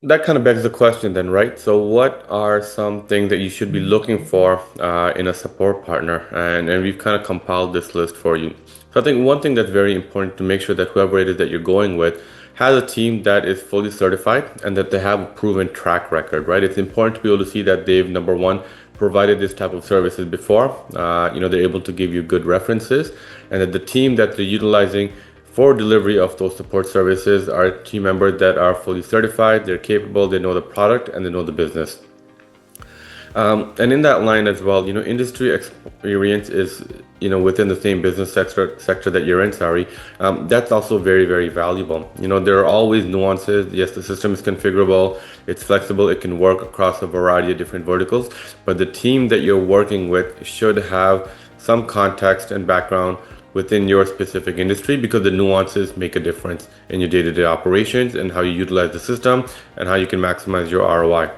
That kind of begs the question then, right? So what are some things that you should be looking for in a support partner? And we've kind of compiled this list for you. So I think one thing that's very important to make sure that whoever it is that you're going with has a team that is fully certified and that they have a proven track record, right? It's important to be able to see that they've, number one, provided this type of services before. They're able to give you good references, and that the team that they're utilizing for delivery of those support services are team members that are fully certified, they're capable, they know the product, and they know the business. And in that line as well, industry experience is, within the same business sector that you're in, that's also very, very valuable. There are always nuances. Yes, the system is configurable, it's flexible, it can work across a variety of different verticals, but the team that you're working with should have some context and background within your specific industry, because the nuances make a difference in your day-to-day operations and how you utilize the system and how you can maximize your ROI.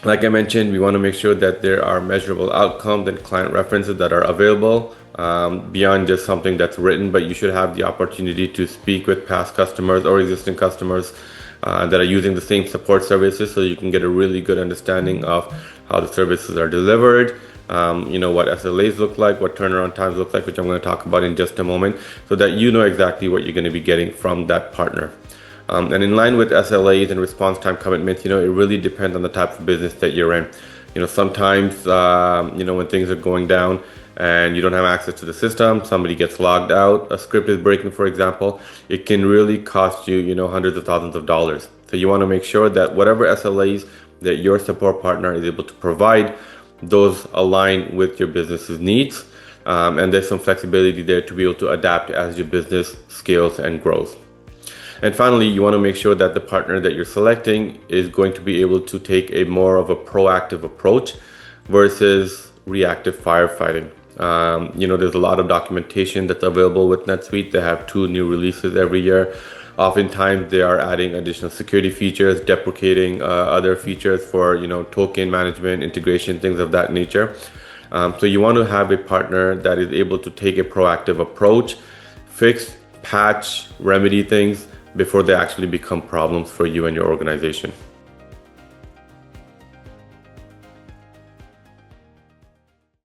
Like I mentioned, we want to make sure that there are measurable outcomes and client references that are available beyond just something that's written, but you should have the opportunity to speak with past customers or existing customers that are using the same support services, so you can get a really good understanding of how the services are delivered, what SLAs look like, what turnaround times look like, which I'm going to talk about in just a moment, so that you know exactly what you're going to be getting from that partner. And in line with SLAs and response time commitments, it really depends on the type of business that you're in. Sometimes, when things are going down and you don't have access to the system, somebody gets logged out, a script is breaking, for example, it can really cost you, hundreds of thousands of dollars. So you want to make sure that whatever SLAs that your support partner is able to provide, those align with your business's needs. And there's some flexibility there to be able to adapt as your business scales and grows. And finally, you want to make sure that the partner that you're selecting is going to be able to take a more of a proactive approach versus reactive firefighting. There's a lot of documentation that's available with NetSuite. They have 2 new releases every year. Oftentimes, they are adding additional security features, deprecating other features for, token management, integration, things of that nature. So you want to have a partner that is able to take a proactive approach, fix, patch, remedy things before they actually become problems for you and your organization.